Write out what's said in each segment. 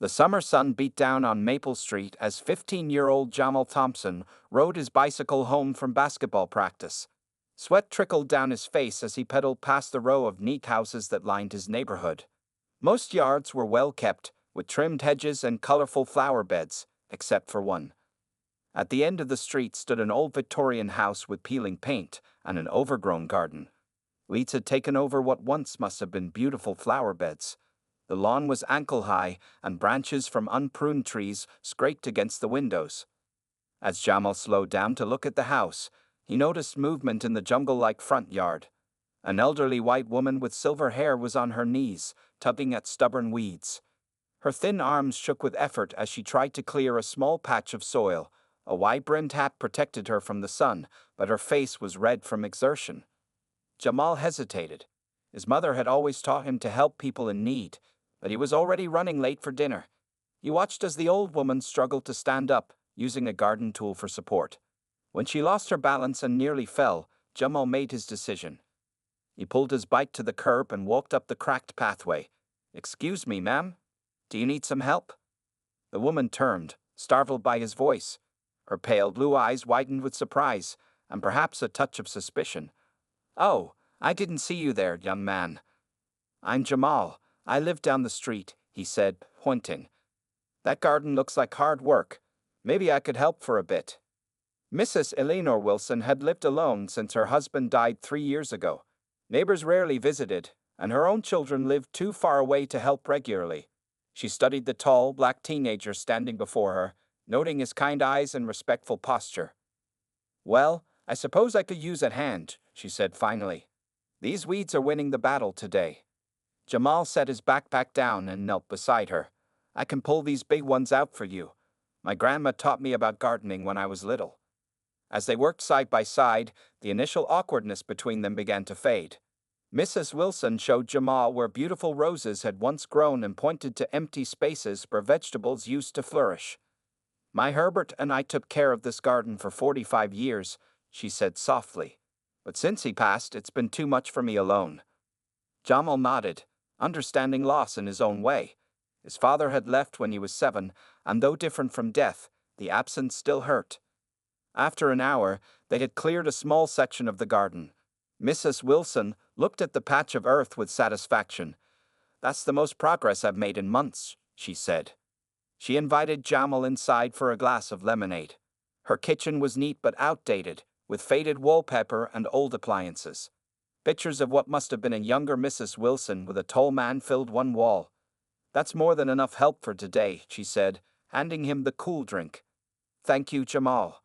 The summer sun beat down on Maple Street as 15-year-old Jamal Thompson rode his bicycle home from basketball practice. Sweat trickled down his face as he pedaled past the row of neat houses that lined his neighborhood. Most yards were well kept, with trimmed hedges and colorful flower beds, except for one. At the end of the street stood an old Victorian house with peeling paint and an overgrown garden. Weeds had taken over what once must have been beautiful flower beds. The lawn was ankle-high, and branches from unpruned trees scraped against the windows. As Jamal slowed down to look at the house, he noticed movement in the jungle-like front yard. An elderly white woman with silver hair was on her knees, tugging at stubborn weeds. Her thin arms shook with effort as she tried to clear a small patch of soil. A wide-brimmed hat protected her from the sun, but her face was red from exertion. Jamal hesitated. His mother had always taught him to help people in need, but he was already running late for dinner. He watched as the old woman struggled to stand up, using a garden tool for support. When she lost her balance and nearly fell, Jamal made his decision. He pulled his bike to the curb and walked up the cracked pathway. "Excuse me, ma'am? Do you need some help?" The woman turned, startled by his voice. Her pale blue eyes widened with surprise, and perhaps a touch of suspicion. "Oh, I didn't see you there, young man." "I'm Jamal. I live down the street," he said, pointing. "That garden looks like hard work. Maybe I could help for a bit." Mrs. Eleanor Wilson had lived alone since her husband died 3 years ago. Neighbors rarely visited, and her own children lived too far away to help regularly. She studied the tall, black teenager standing before her, noting his kind eyes and respectful posture. "Well, I suppose I could use a hand," she said finally. "These weeds are winning the battle today." Jamal set his backpack down and knelt beside her. "I can pull these big ones out for you. My grandma taught me about gardening when I was little." As they worked side by side, the initial awkwardness between them began to fade. Mrs. Wilson showed Jamal where beautiful roses had once grown and pointed to empty spaces where vegetables used to flourish. "My Herbert and I took care of this garden for 45 years, she said softly. "But since he passed, it's been too much for me alone." Jamal nodded, understanding loss in his own way. His father had left when he was 7, and though different from death, the absence still hurt. After an hour, they had cleared a small section of the garden. Mrs. Wilson looked at the patch of earth with satisfaction. "That's the most progress I've made in months," she said. She invited Jamal inside for a glass of lemonade. Her kitchen was neat but outdated, with faded wallpaper and old appliances. Pictures of what must have been a younger Mrs. Wilson with a tall man filled one wall. "That's more than enough help for today," she said, handing him the cool drink. "Thank you, Jamal."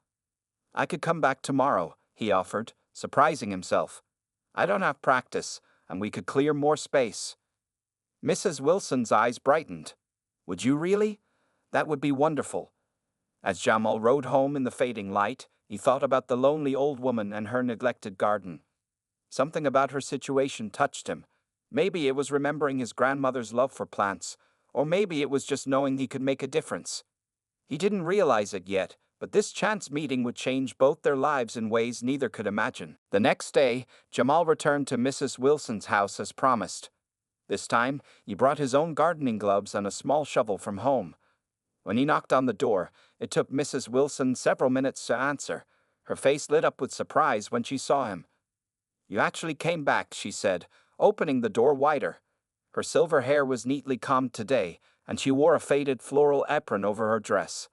"I could come back tomorrow," he offered, surprising himself. "I don't have practice, and we could clear more space." Mrs. Wilson's eyes brightened. "Would you really? That would be wonderful." As Jamal rode home in the fading light, he thought about the lonely old woman and her neglected garden. Something about her situation touched him. Maybe it was remembering his grandmother's love for plants, or maybe it was just knowing he could make a difference. He didn't realize it yet, but this chance meeting would change both their lives in ways neither could imagine. The next day, Jamal returned to Mrs. Wilson's house as promised. This time, he brought his own gardening gloves and a small shovel from home. When he knocked on the door, it took Mrs. Wilson several minutes to answer. Her face lit up with surprise when she saw him. "You actually came back," she said, opening the door wider. Her silver hair was neatly combed today, and she wore a faded floral apron over her dress.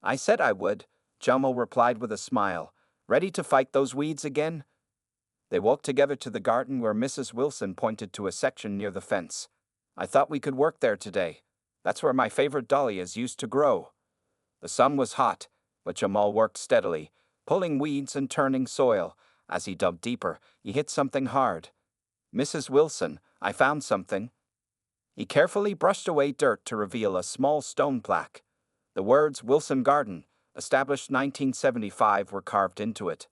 "I said I would," Jamal replied with a smile. "Ready to fight those weeds again?" They walked together to the garden where Mrs. Wilson pointed to a section near the fence. "I thought we could work there today. That's where my favorite dahlias used to grow." The sun was hot, but Jamal worked steadily, pulling weeds and turning soil. As he dug deeper, he hit something hard. "Mrs. Wilson, I found something." He carefully brushed away dirt to reveal a small stone plaque. The words "Wilson Garden, established 1975" were carved into it.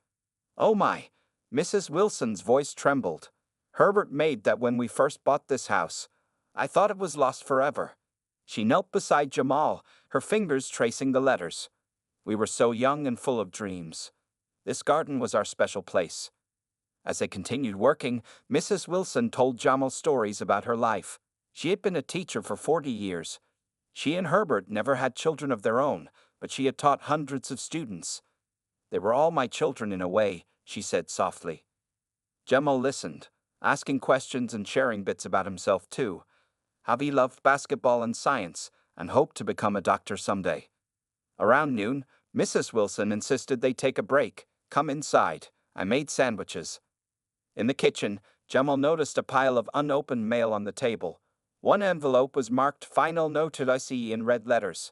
"Oh my!" Mrs. Wilson's voice trembled. "Herbert made that when we first bought this house. I thought it was lost forever." She knelt beside Jamal, her fingers tracing the letters. "We were so young and full of dreams. This garden was our special place." As they continued working, Mrs. Wilson told Jamal stories about her life. She had been a teacher for 40 years. She and Herbert never had children of their own, but she had taught hundreds of students. They were all my children in a way, she said softly. Jamal listened, asking questions and sharing bits about himself too. How he loved basketball and science, and hoped to become a doctor someday. Around noon, Mrs. Wilson insisted they take a break. Come inside. I made sandwiches. In the kitchen, Jamal noticed a pile of unopened mail on the table. One envelope was marked Final Note to ICE in red letters.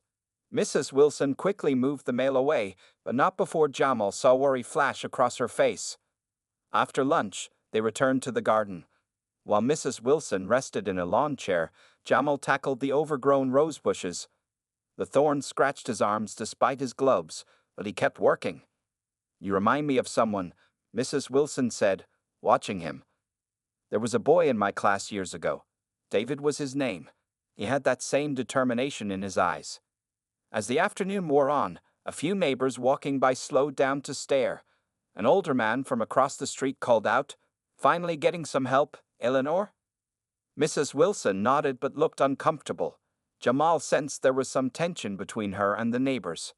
Mrs. Wilson quickly moved the mail away, but not before Jamal saw worry flash across her face. After lunch, they returned to the garden. While Mrs. Wilson rested in a lawn chair, Jamal tackled the overgrown rose bushes. The thorns scratched his arms despite his gloves, but he kept working. You remind me of someone, Mrs. Wilson said, watching him. There was a boy in my class years ago. David was his name. He had that same determination in his eyes. As the afternoon wore on, a few neighbors walking by slowed down to stare. An older man from across the street called out, "Finally getting some help, Eleanor?" Mrs. Wilson nodded but looked uncomfortable. Jamal sensed there was some tension between her and the neighbors.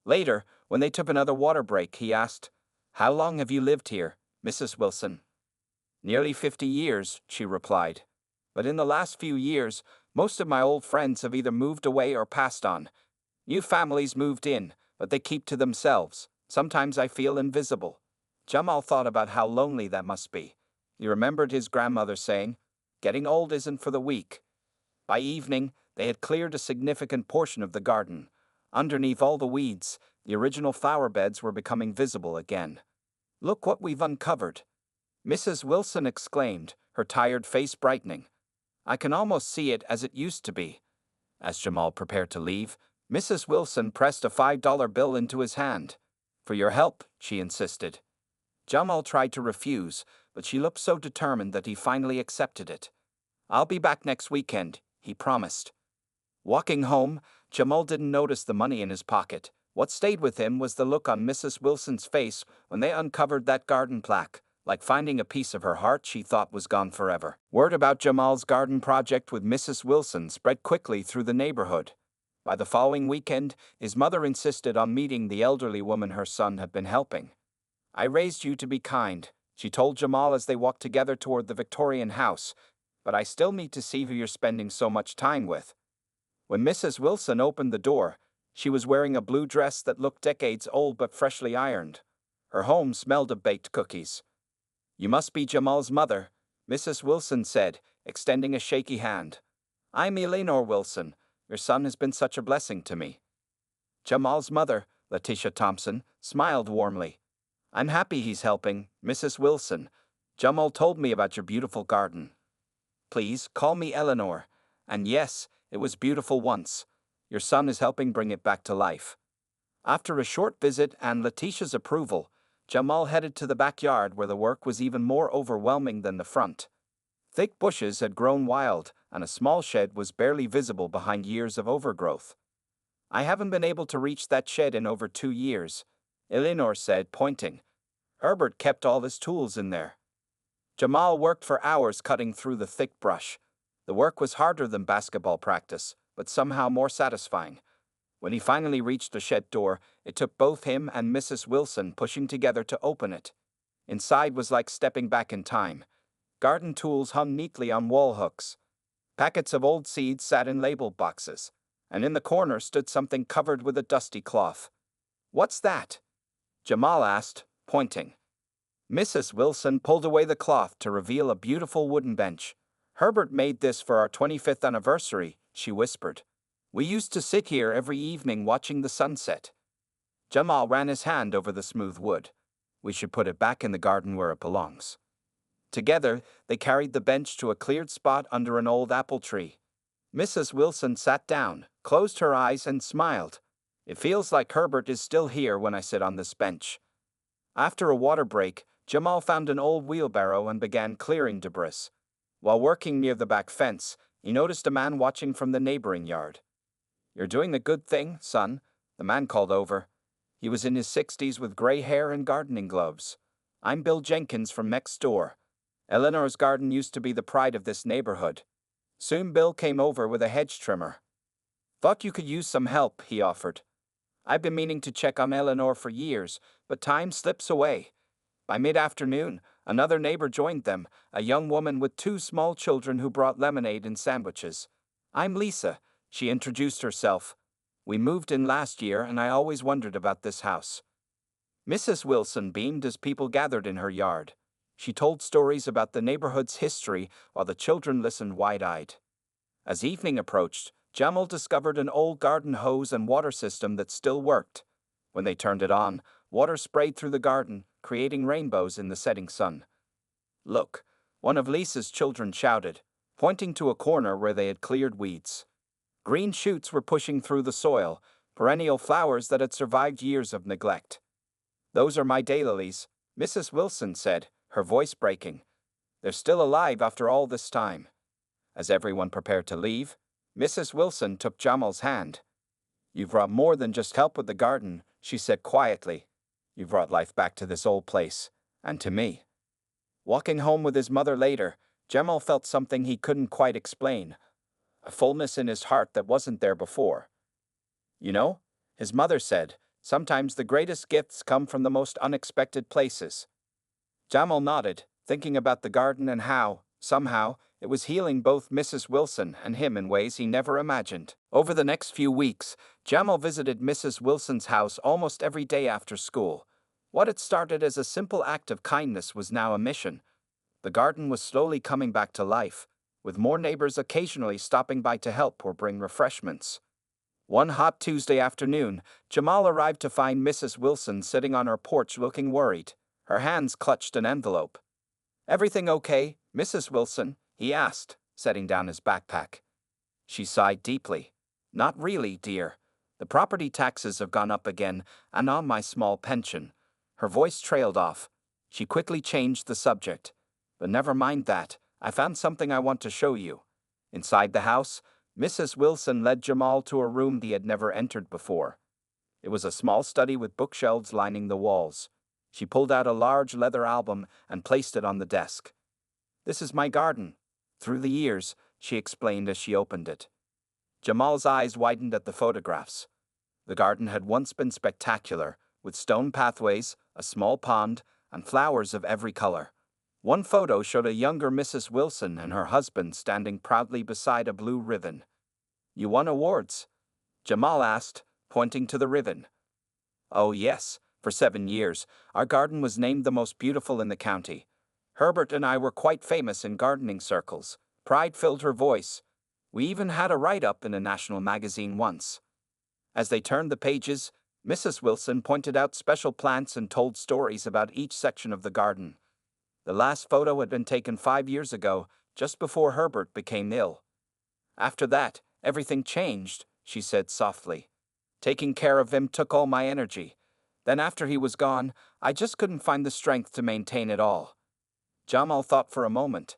Later, when they took another water break, he asked, "How long have you lived here, Mrs. Wilson?" "Nearly 50 years, she replied. "But in the last few years, most of my old friends have either moved away or passed on. New families moved in, but they keep to themselves. Sometimes I feel invisible." Jamal thought about how lonely that must be. He remembered his grandmother saying, "Getting old isn't for the weak." By evening, they had cleared a significant portion of the garden. Underneath all the weeds, the original flower beds were becoming visible again. "Look what we've uncovered," Mrs. Wilson exclaimed, her tired face brightening. "I can almost see it as it used to be." As Jamal prepared to leave, Mrs. Wilson pressed a $5 bill into his hand. "For your help," she insisted. Jamal tried to refuse, but she looked so determined that he finally accepted it. "I'll be back next weekend," he promised. Walking home, Jamal didn't notice the money in his pocket. What stayed with him was the look on Mrs. Wilson's face when they uncovered that garden plaque, like finding a piece of her heart she thought was gone forever. Word about Jamal's garden project with Mrs. Wilson spread quickly through the neighborhood. By the following weekend, his mother insisted on meeting the elderly woman her son had been helping. "I raised you to be kind," she told Jamal as they walked together toward the Victorian house, "but I still need to see who you're spending so much time with." When Mrs. Wilson opened the door, she was wearing a blue dress that looked decades old but freshly ironed. Her home smelled of baked cookies. "You must be Jamal's mother," Mrs. Wilson said, extending a shaky hand. "I'm Eleanor Wilson. Your son has been such a blessing to me." Jamal's mother, Letitia Thompson, smiled warmly. "I'm happy he's helping, Mrs. Wilson. Jamal told me about your beautiful garden. Please call me Eleanor. And yes, it was beautiful once. Your son is helping bring it back to life." After a short visit and Letitia's approval, Jamal headed to the backyard where the work was even more overwhelming than the front. Thick bushes had grown wild, and a small shed was barely visible behind years of overgrowth. "I haven't been able to reach that shed in over 2 years," Eleanor said, pointing. "Herbert kept all his tools in there." Jamal worked for hours cutting through the thick brush. The work was harder than basketball practice, but somehow more satisfying. When he finally reached the shed door, it took both him and Mrs. Wilson pushing together to open it. Inside was like stepping back in time. Garden tools hung neatly on wall hooks. Packets of old seeds sat in label boxes, and in the corner stood something covered with a dusty cloth. "What's that?" Jamal asked, pointing. Mrs. Wilson pulled away the cloth to reveal a beautiful wooden bench. "Herbert made this for our 25th anniversary," she whispered. "We used to sit here every evening watching the sunset." Jamal ran his hand over the smooth wood. "We should put it back in the garden where it belongs." Together, they carried the bench to a cleared spot under an old apple tree. Mrs. Wilson sat down, closed her eyes, and smiled. "It feels like Herbert is still here when I sit on this bench." After a water break, Jamal found an old wheelbarrow and began clearing debris. While working near the back fence, he noticed a man watching from the neighboring yard. "You're doing the good thing, son," the man called over. He was in his 60s with gray hair and gardening gloves. "I'm Bill Jenkins from next door. Eleanor's garden used to be the pride of this neighborhood." Soon Bill came over with a hedge trimmer. Thought you could use some help, he offered. I've been meaning to check on Eleanor for years, but time slips away. By mid-afternoon, another neighbor joined them, a young woman with two small children who brought lemonade and sandwiches. I'm Lisa, she introduced herself. We moved in last year and I always wondered about this house. Mrs. Wilson beamed as people gathered in her yard. She told stories about the neighborhood's history while the children listened wide-eyed. As evening approached, Jamal discovered an old garden hose and water system that still worked. When they turned it on, water sprayed through the garden, creating rainbows in the setting sun. Look, one of Lisa's children shouted, pointing to a corner where they had cleared weeds. Green shoots were pushing through the soil, perennial flowers that had survived years of neglect. Those are my daylilies, Mrs. Wilson said, her voice breaking. They're still alive after all this time. As everyone prepared to leave, Mrs. Wilson took Jamal's hand. You've brought more than just help with the garden, she said quietly. You've brought life back to this old place, and to me. Walking home with his mother later, Jamal felt something he couldn't quite explain, a fullness in his heart that wasn't there before. You know, his mother said, sometimes the greatest gifts come from the most unexpected places. Jamal nodded, thinking about the garden and how, somehow, it was healing both Mrs. Wilson and him in ways he never imagined. Over the next few weeks, Jamal visited Mrs. Wilson's house almost every day after school. What had started as a simple act of kindness was now a mission. The garden was slowly coming back to life, with more neighbors occasionally stopping by to help or bring refreshments. One hot Tuesday afternoon, Jamal arrived to find Mrs. Wilson sitting on her porch looking worried. Her hands clutched an envelope. Everything okay, Mrs. Wilson? He asked, setting down his backpack. She sighed deeply. Not really, dear. The property taxes have gone up again, and on my small pension. Her voice trailed off. She quickly changed the subject. But never mind that. I found something I want to show you. Inside the house, Mrs. Wilson led Jamal to a room he had never entered before. It was a small study with bookshelves lining the walls. She pulled out a large leather album and placed it on the desk. This is my garden. Through the years, she explained as she opened it. Jamal's eyes widened at the photographs. The garden had once been spectacular, with stone pathways, a small pond, and flowers of every color. One photo showed a younger Mrs. Wilson and her husband standing proudly beside a blue ribbon. You won awards? Jamal asked, pointing to the ribbon. Oh yes, for 7 years, our garden was named the most beautiful in the county. Herbert and I were quite famous in gardening circles. Pride filled her voice. We even had a write-up in a national magazine once. As they turned the pages, Mrs. Wilson pointed out special plants and told stories about each section of the garden. The last photo had been taken 5 years ago, just before Herbert became ill. After that, everything changed, she said softly. Taking care of him took all my energy. Then after he was gone, I just couldn't find the strength to maintain it all. Jamal thought for a moment.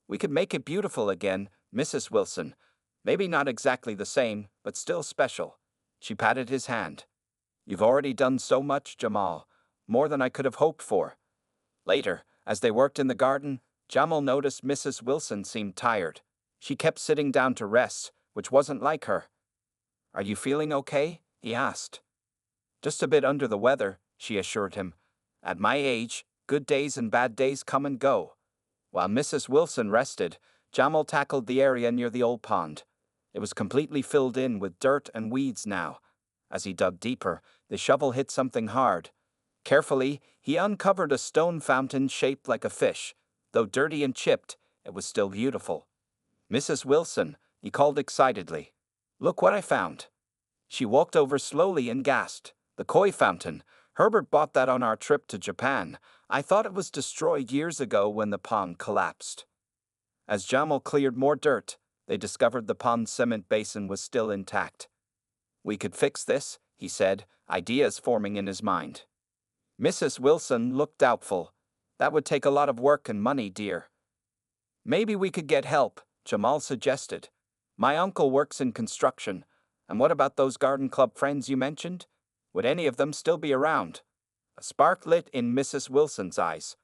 We could make it beautiful again, Mrs. Wilson. Maybe not exactly the same, but still special. She patted his hand. You've already done so much, Jamal. More than I could have hoped for. Later, as they worked in the garden, Jamal noticed Mrs. Wilson seemed tired. She kept sitting down to rest, which wasn't like her. Are you feeling okay? He asked. Just a bit under the weather, she assured him. At my age, good days and bad days come and go. While Mrs. Wilson rested, Jamal tackled the area near the old pond. It was completely filled in with dirt and weeds now. As he dug deeper, the shovel hit something hard. Carefully, he uncovered a stone fountain shaped like a fish. Though dirty and chipped, it was still beautiful. Mrs. Wilson, he called excitedly. Look what I found. She walked over slowly and gasped. The koi fountain. Herbert bought that on our trip to Japan. I thought it was destroyed years ago when the pond collapsed. As Jamal cleared more dirt, they discovered the pond's cement basin was still intact. We could fix this, he said, ideas forming in his mind. Mrs. Wilson looked doubtful. That would take a lot of work and money, dear. Maybe we could get help, Jamal suggested. My uncle works in construction. And what about those garden club friends you mentioned? Would any of them still be around? A spark lit in Mrs. Wilson's eyes.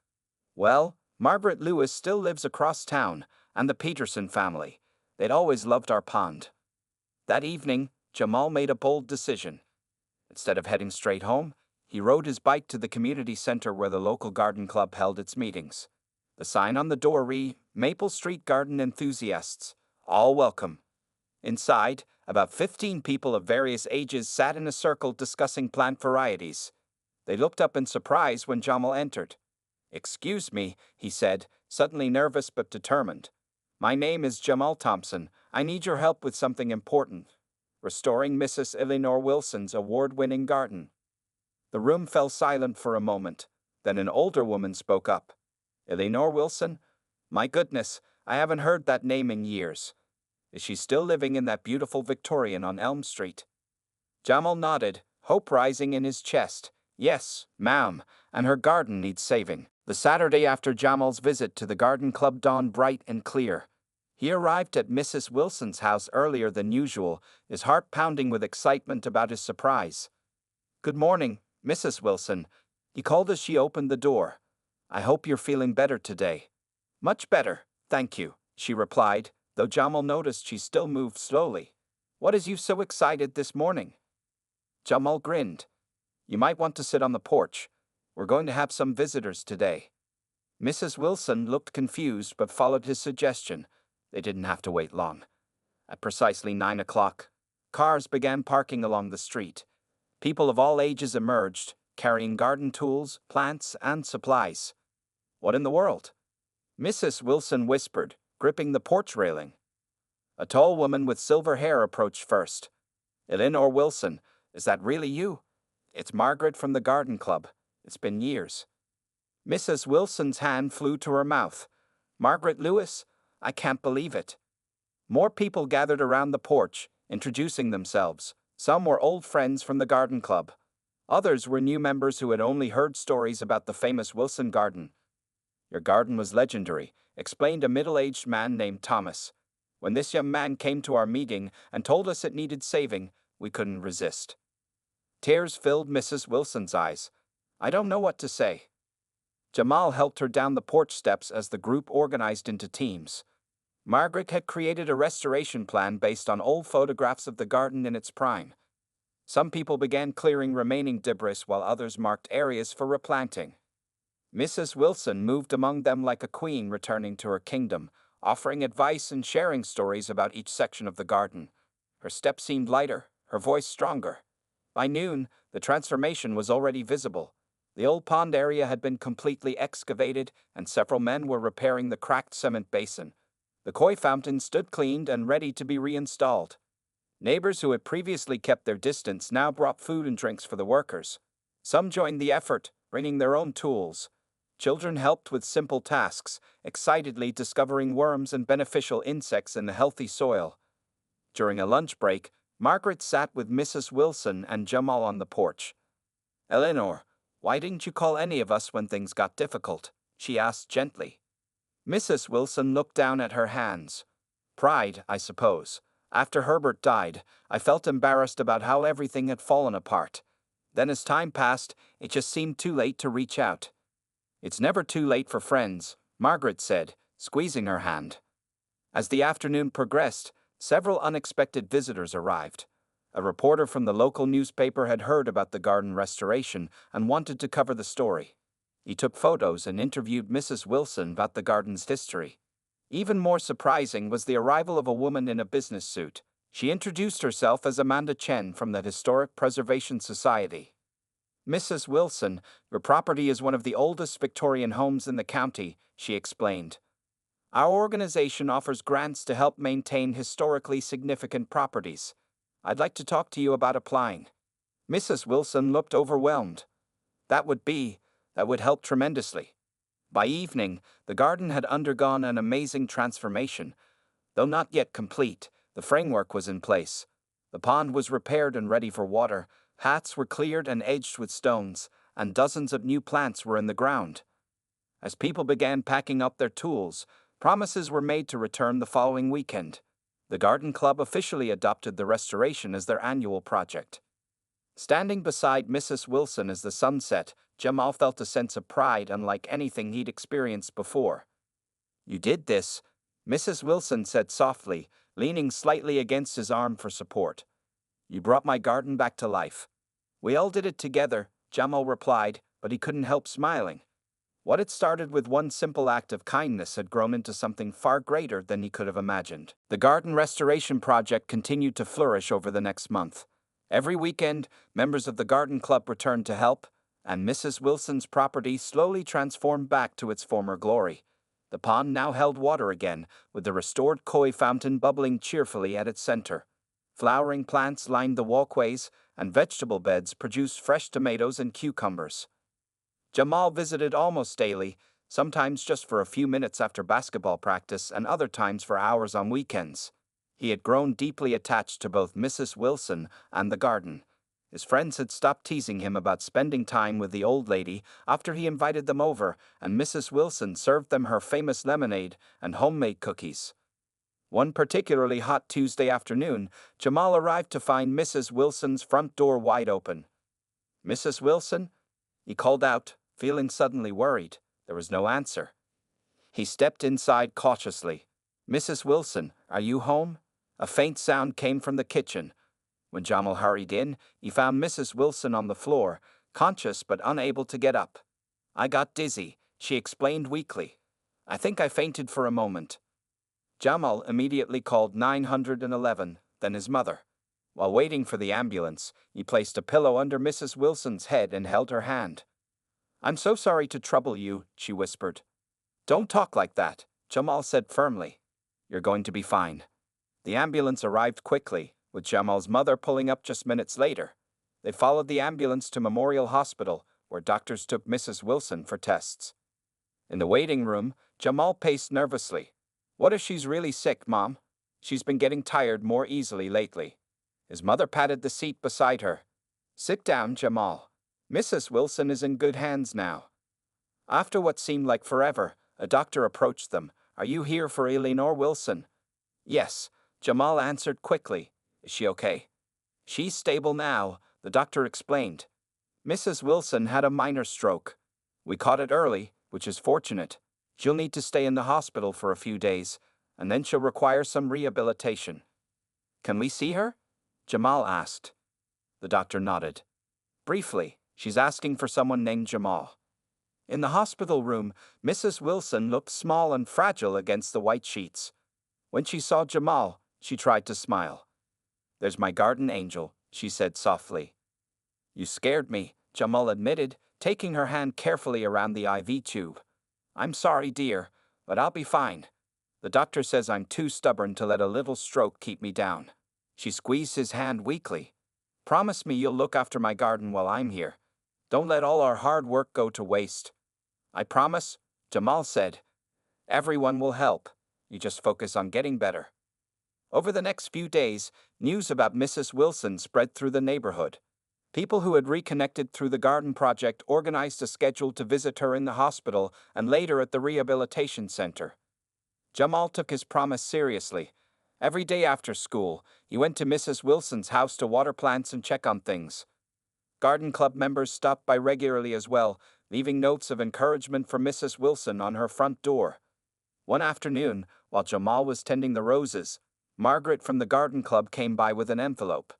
Well, Margaret Lewis still lives across town, and the Peterson family. They'd always loved our pond. That evening, Jamal made a bold decision. Instead of heading straight home, he rode his bike to the community center where the local garden club held its meetings. The sign on the door read, Maple Street Garden Enthusiasts, all welcome. Inside, about 15 people of various ages sat in a circle discussing plant varieties. They looked up in surprise when Jamal entered. "Excuse me," he said, suddenly nervous but determined. "My name is Jamal Thompson. I need your help with something important. Restoring Mrs. Eleanor Wilson's award-winning garden." The room fell silent for a moment. Then an older woman spoke up. "Eleanor Wilson? My goodness, I haven't heard that name in years. Is she still living in that beautiful Victorian on Elm Street?" Jamal nodded, hope rising in his chest. "Yes, ma'am, and her garden needs saving." The Saturday after Jamal's visit to the garden club dawned bright and clear. He arrived at Mrs. Wilson's house earlier than usual, his heart pounding with excitement about his surprise. "Good morning, Mrs. Wilson," he called as she opened the door. "I hope you're feeling better today." "Much better, thank you," she replied, though Jamal noticed she still moved slowly. "What is you so excited this morning?" Jamal grinned. "You might want to sit on the porch. We're going to have some visitors today." Mrs. Wilson looked confused but followed his suggestion. They didn't have to wait long. At precisely 9 o'clock, cars began parking along the street. People of all ages emerged, carrying garden tools, plants, and supplies. "What in the world?" Mrs. Wilson whispered, gripping the porch railing. A tall woman with silver hair approached first. "Eleanor Wilson, is that really you?" "It's Margaret from the garden club. It's been years." Mrs. Wilson's hand flew to her mouth. "Margaret Lewis? I can't believe it." More people gathered around the porch, introducing themselves. Some were old friends from the garden club. Others were new members who had only heard stories about the famous Wilson garden. "Your garden was legendary," explained a middle-aged man named Thomas. "When this young man came to our meeting and told us it needed saving, we couldn't resist." Tears filled Mrs. Wilson's eyes. "I don't know what to say." Jamal helped her down the porch steps as the group organized into teams. Margaret had created a restoration plan based on old photographs of the garden in its prime. Some people began clearing remaining debris while others marked areas for replanting. Mrs. Wilson moved among them like a queen returning to her kingdom, offering advice and sharing stories about each section of the garden. Her step seemed lighter, her voice stronger. By noon, the transformation was already visible. The old pond area had been completely excavated, and several men were repairing the cracked cement basin. The koi fountain stood cleaned and ready to be reinstalled. Neighbors who had previously kept their distance now brought food and drinks for the workers. Some joined the effort, bringing their own tools. Children helped with simple tasks, excitedly discovering worms and beneficial insects in the healthy soil. During a lunch break, Margaret sat with Mrs. Wilson and Jamal on the porch. "Eleanor, why didn't you call any of us when things got difficult?" she asked gently. Mrs. Wilson looked down at her hands. "Pride, I suppose. After Herbert died, I felt embarrassed about how everything had fallen apart. Then as time passed, it just seemed too late to reach out." "It's never too late for friends," Margaret said, squeezing her hand. As the afternoon progressed, several unexpected visitors arrived. A reporter from the local newspaper had heard about the garden restoration and wanted to cover the story. He took photos and interviewed Mrs. Wilson about the garden's history. Even more surprising was the arrival of a woman in a business suit. She introduced herself as Amanda Chen from the Historic Preservation Society. "Mrs. Wilson, your property is one of the oldest Victorian homes in the county," she explained. "Our organization offers grants to help maintain historically significant properties. I'd like to talk to you about applying." Mrs. Wilson looked overwhelmed. That would help tremendously." By evening, the garden had undergone an amazing transformation. Though not yet complete, the framework was in place. The pond was repaired and ready for water, paths were cleared and edged with stones, and dozens of new plants were in the ground. As people began packing up their tools, promises were made to return the following weekend. The garden club officially adopted the restoration as their annual project. Standing beside Mrs. Wilson as the sun set, Jamal felt a sense of pride unlike anything he'd experienced before. "You did this," Mrs. Wilson said softly, leaning slightly against his arm for support. "You brought my garden back to life." "We all did it together," Jamal replied, but he couldn't help smiling. What had started with one simple act of kindness had grown into something far greater than he could have imagined. The garden restoration project continued to flourish over the next month. Every weekend, members of the garden club returned to help, and Mrs. Wilson's property slowly transformed back to its former glory. The pond now held water again, with the restored koi fountain bubbling cheerfully at its center. Flowering plants lined the walkways, and vegetable beds produced fresh tomatoes and cucumbers. Jamal visited almost daily, sometimes just for a few minutes after basketball practice and other times for hours on weekends. He had grown deeply attached to both Mrs. Wilson and the garden. His friends had stopped teasing him about spending time with the old lady after he invited them over, and Mrs. Wilson served them her famous lemonade and homemade cookies. One particularly hot Tuesday afternoon, Jamal arrived to find Mrs. Wilson's front door wide open. "Mrs. Wilson?" he called out, feeling suddenly worried. There was no answer. He stepped inside cautiously. "Mrs. Wilson, are you home?" A faint sound came from the kitchen. When Jamal hurried in, he found Mrs. Wilson on the floor, conscious but unable to get up. "I got dizzy," she explained weakly. "I think I fainted for a moment." Jamal immediately called 911, then his mother. While waiting for the ambulance, he placed a pillow under Mrs. Wilson's head and held her hand. "I'm so sorry to trouble you," she whispered. "Don't talk like that," Jamal said firmly. "You're going to be fine." The ambulance arrived quickly, with Jamal's mother pulling up just minutes later. They followed the ambulance to Memorial Hospital, where doctors took Mrs. Wilson for tests. In the waiting room, Jamal paced nervously. "What if she's really sick, Mom? She's been getting tired more easily lately." His mother patted the seat beside her. "Sit down, Jamal. Mrs. Wilson is in good hands now." After what seemed like forever, a doctor approached them. "Are you here for Eleanor Wilson?" "Yes," Jamal answered quickly. "Is she okay?" "She's stable now," the doctor explained. "Mrs. Wilson had a minor stroke. We caught it early, which is fortunate. She'll need to stay in the hospital for a few days, and then she'll require some rehabilitation." "Can we see her?" Jamal asked. The doctor nodded. "Briefly, she's asking for someone named Jamal." In the hospital room, Mrs. Wilson looked small and fragile against the white sheets. When she saw Jamal, she tried to smile. "There's my garden angel," she said softly. "You scared me," Jamal admitted, taking her hand carefully around the IV tube. "I'm sorry, dear, but I'll be fine. The doctor says I'm too stubborn to let a little stroke keep me down." She squeezed his hand weakly. "Promise me you'll look after my garden while I'm here. Don't let all our hard work go to waste." "I promise," Jamal said. "Everyone will help. You just focus on getting better." Over the next few days, news about Mrs. Wilson spread through the neighborhood. People who had reconnected through the garden project organized a schedule to visit her in the hospital and later at the rehabilitation center. Jamal took his promise seriously. Every day after school, he went to Mrs. Wilson's house to water plants and check on things. Garden club members stopped by regularly as well, leaving notes of encouragement for Mrs. Wilson on her front door. One afternoon, while Jamal was tending the roses, Margaret from the garden club came by with an envelope.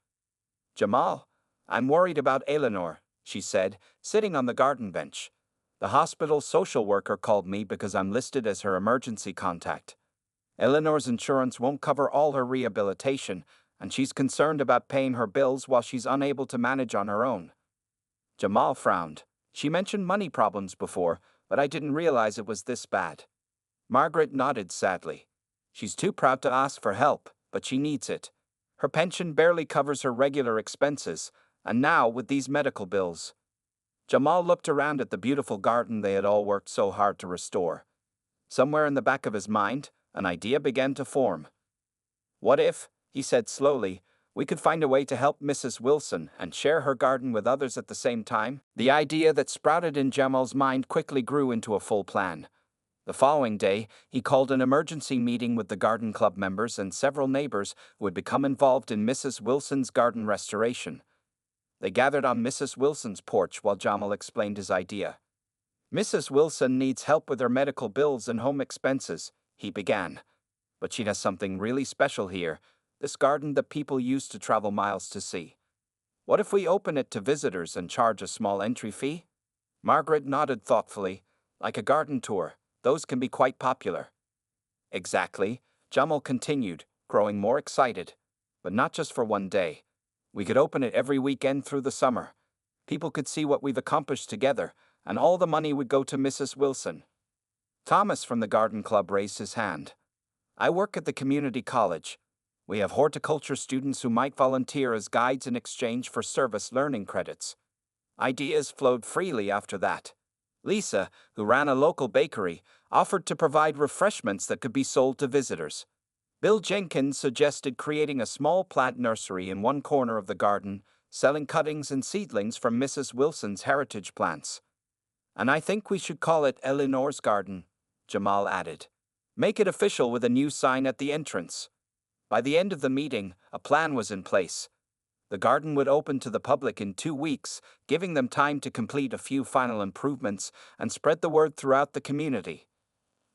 "Jamal, I'm worried about Eleanor," she said, sitting on the garden bench. "The hospital social worker called me because I'm listed as her emergency contact. Eleanor's insurance won't cover all her rehabilitation, and she's concerned about paying her bills while she's unable to manage on her own." Jamal frowned. She mentioned money problems before, but I didn't realize it was this bad. Margaret nodded sadly. "She's too proud to ask for help, but she needs it. Her pension barely covers her regular expenses, and now with these medical bills." Jamal looked around at the beautiful garden they had all worked so hard to restore. Somewhere in the back of his mind, an idea began to form. "What if," he said slowly, "we could find a way to help Mrs. Wilson and share her garden with others at the same time?" The idea that sprouted in Jamal's mind quickly grew into a full plan. The following day, he called an emergency meeting with the garden club members and several neighbors who had become involved in Mrs. Wilson's garden restoration. They gathered on Mrs. Wilson's porch while Jamal explained his idea. "Mrs. Wilson needs help with her medical bills and home expenses," he began. But she has something really special here, this garden that people used to travel miles to see. What if we open it to visitors and charge a small entry fee? Margaret nodded thoughtfully. Like a garden tour, those can be quite popular. Exactly, Jamal continued, growing more excited. But not just for one day. We could open it every weekend through the summer. People could see what we've accomplished together, and all the money would go to Mrs. Wilson. Thomas from the garden club raised his hand. I work at the community college. We have horticulture students who might volunteer as guides in exchange for service learning credits. Ideas flowed freely after that. Lisa, who ran a local bakery, offered to provide refreshments that could be sold to visitors. Bill Jenkins suggested creating a small plant nursery in one corner of the garden, selling cuttings and seedlings from Mrs. Wilson's heritage plants. And I think we should call it Eleanor's Garden, Jamal added. Make it official with a new sign at the entrance. By the end of the meeting, a plan was in place. The garden would open to the public in 2 weeks, giving them time to complete a few final improvements and spread the word throughout the community.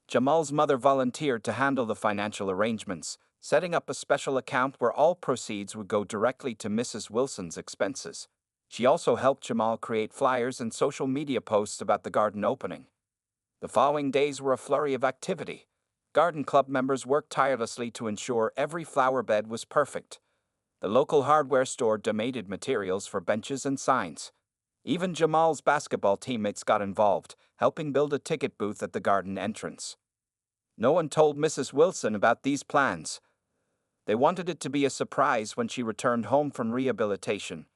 Jamal's mother volunteered to handle the financial arrangements, setting up a special account where all proceeds would go directly to Mrs. Wilson's expenses. She also helped Jamal create flyers and social media posts about the garden opening. The following days were a flurry of activity. Garden club members worked tirelessly to ensure every flower bed was perfect. The local hardware store donated materials for benches and signs. Even Jamal's basketball teammates got involved, helping build a ticket booth at the garden entrance. No one told Mrs. Wilson about these plans. They wanted it to be a surprise when she returned home from rehabilitation.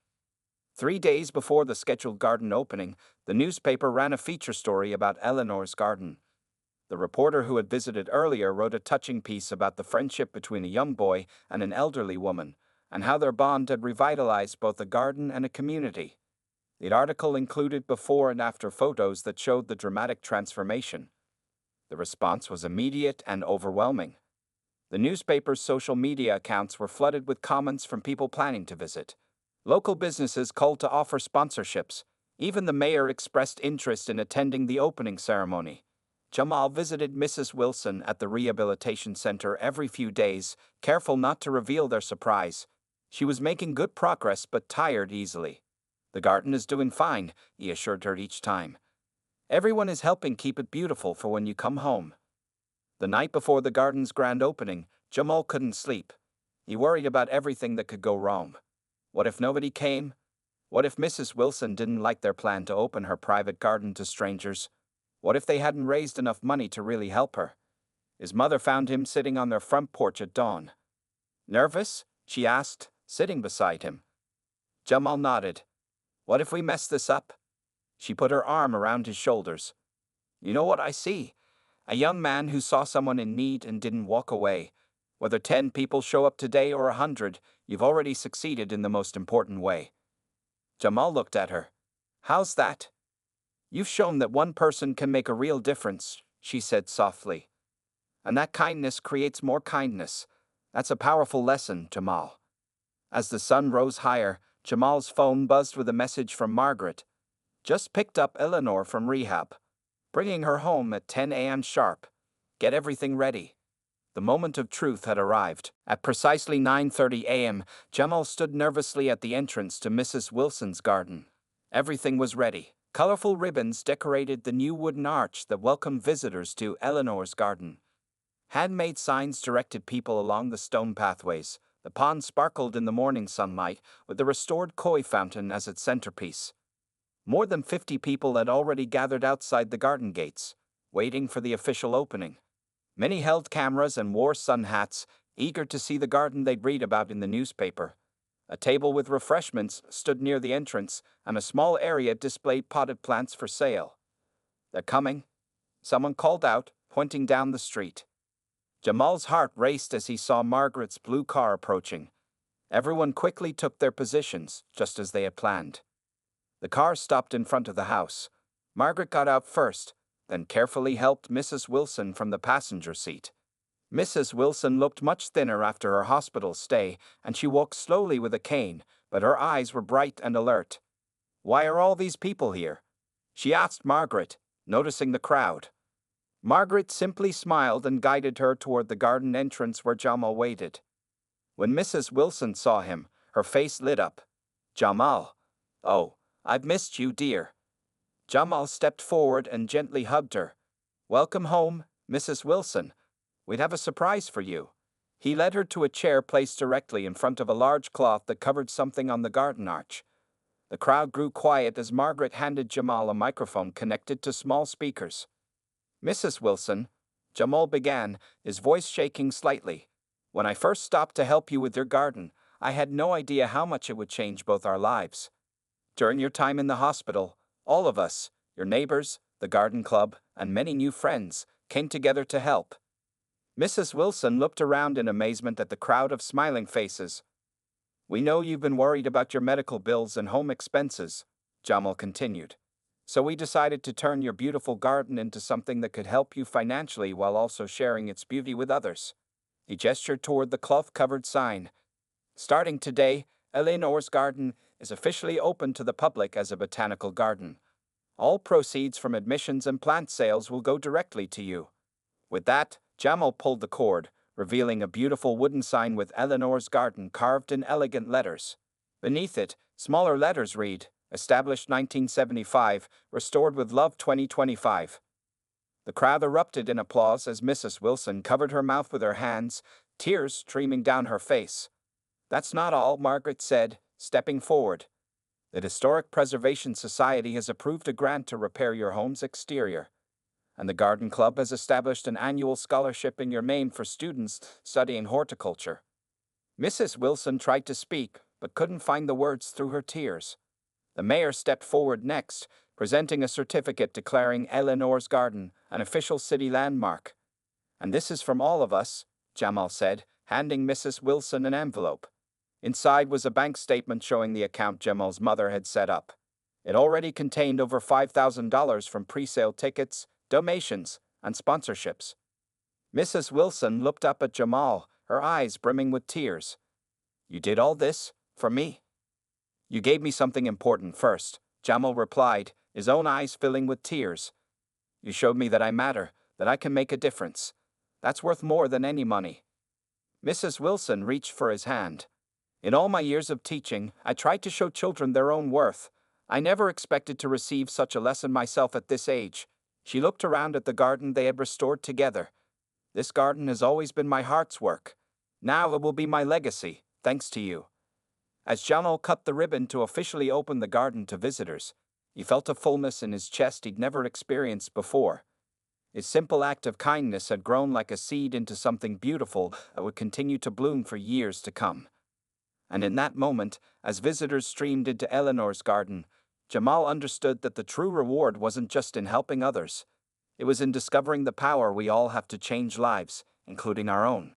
3 days before the scheduled garden opening, the newspaper ran a feature story about Eleanor's garden. The reporter who had visited earlier wrote a touching piece about the friendship between a young boy and an elderly woman, and how their bond had revitalized both a garden and a community. The article included before and after photos that showed the dramatic transformation. The response was immediate and overwhelming. The newspaper's social media accounts were flooded with comments from people planning to visit. Local businesses called to offer sponsorships. Even the mayor expressed interest in attending the opening ceremony. Jamal visited Mrs. Wilson at the rehabilitation center every few days, careful not to reveal their surprise. She was making good progress but tired easily. The garden is doing fine, he assured her each time. Everyone is helping keep it beautiful for when you come home. The night before the garden's grand opening, Jamal couldn't sleep. He worried about everything that could go wrong. What if nobody came? What if Mrs. Wilson didn't like their plan to open her private garden to strangers? What if they hadn't raised enough money to really help her? His mother found him sitting on their front porch at dawn. Nervous? She asked, sitting beside him. Jamal nodded. What if we mess this up? She put her arm around his shoulders. You know what I see? A young man who saw someone in need and didn't walk away. Whether 10 people show up today or 100, you've already succeeded in the most important way. Jamal looked at her. How's that? You've shown that one person can make a real difference, she said softly. And that kindness creates more kindness. That's a powerful lesson, Jamal. As the sun rose higher, Jamal's phone buzzed with a message from Margaret. Just picked up Eleanor from rehab. Bringing her home at 10 a.m. sharp. Get everything ready. The moment of truth had arrived. At precisely 9:30 a.m., Jamal stood nervously at the entrance to Mrs. Wilson's garden. Everything was ready. Colorful ribbons decorated the new wooden arch that welcomed visitors to Eleanor's garden. Handmade signs directed people along the stone pathways. The pond sparkled in the morning sunlight, with the restored koi fountain as its centerpiece. More than 50 people had already gathered outside the garden gates, waiting for the official opening. Many held cameras and wore sun hats, eager to see the garden they'd read about in the newspaper. A table with refreshments stood near the entrance, and a small area displayed potted plants for sale. They're coming, someone called out, pointing down the street. Jamal's heart raced as he saw Margaret's blue car approaching. Everyone quickly took their positions, just as they had planned. The car stopped in front of the house. Margaret got out first, then carefully helped Mrs. Wilson from the passenger seat. Mrs. Wilson looked much thinner after her hospital stay, and she walked slowly with a cane, but her eyes were bright and alert. Why are all these people here? She asked Margaret, noticing the crowd. Margaret simply smiled and guided her toward the garden entrance where Jamal waited. When Mrs. Wilson saw him, her face lit up. Jamal. Oh, I've missed you, dear. Jamal stepped forward and gently hugged her. Welcome home, Mrs. Wilson. We'd have a surprise for you. He led her to a chair placed directly in front of a large cloth that covered something on the garden arch. The crowd grew quiet as Margaret handed Jamal a microphone connected to small speakers. Mrs. Wilson, Jamal began, his voice shaking slightly. When I first stopped to help you with your garden, I had no idea how much it would change both our lives. During your time in the hospital, all of us, your neighbors, the garden club, and many new friends, came together to help. Mrs. Wilson looked around in amazement at the crowd of smiling faces. We know you've been worried about your medical bills and home expenses, Jamal continued. So we decided to turn your beautiful garden into something that could help you financially while also sharing its beauty with others. He gestured toward the cloth-covered sign. Starting today, Eleanor's Garden is officially open to the public as a botanical garden. All proceeds from admissions and plant sales will go directly to you. With that, Jamal pulled the cord, revealing a beautiful wooden sign with Eleanor's Garden carved in elegant letters. Beneath it, smaller letters read, Established 1975, Restored with Love 2025. The crowd erupted in applause as Mrs. Wilson covered her mouth with her hands, tears streaming down her face. That's not all, Margaret said, stepping forward. The Historic Preservation Society has approved a grant to repair your home's exterior, and the Garden Club has established an annual scholarship in your name for students studying horticulture. Mrs. Wilson tried to speak, but couldn't find the words through her tears. The mayor stepped forward next, presenting a certificate declaring Eleanor's Garden an official city landmark. And this is from all of us, Jamal said, handing Mrs. Wilson an envelope. Inside was a bank statement showing the account Jamal's mother had set up. It already contained over $5,000 from pre-sale tickets, donations, and sponsorships. Mrs. Wilson looked up at Jamal, her eyes brimming with tears. You did all this for me? You gave me something important first, Jamal replied, his own eyes filling with tears. You showed me that I matter, that I can make a difference. That's worth more than any money. Mrs. Wilson reached for his hand. In all my years of teaching, I tried to show children their own worth. I never expected to receive such a lesson myself at this age. She looked around at the garden they had restored together. This garden has always been my heart's work. Now it will be my legacy, thanks to you. As Jamal cut the ribbon to officially open the garden to visitors, he felt a fullness in his chest he'd never experienced before. His simple act of kindness had grown like a seed into something beautiful that would continue to bloom for years to come. And in that moment, as visitors streamed into Eleanor's Garden, Jamal understood that the true reward wasn't just in helping others. It was in discovering the power we all have to change lives, including our own.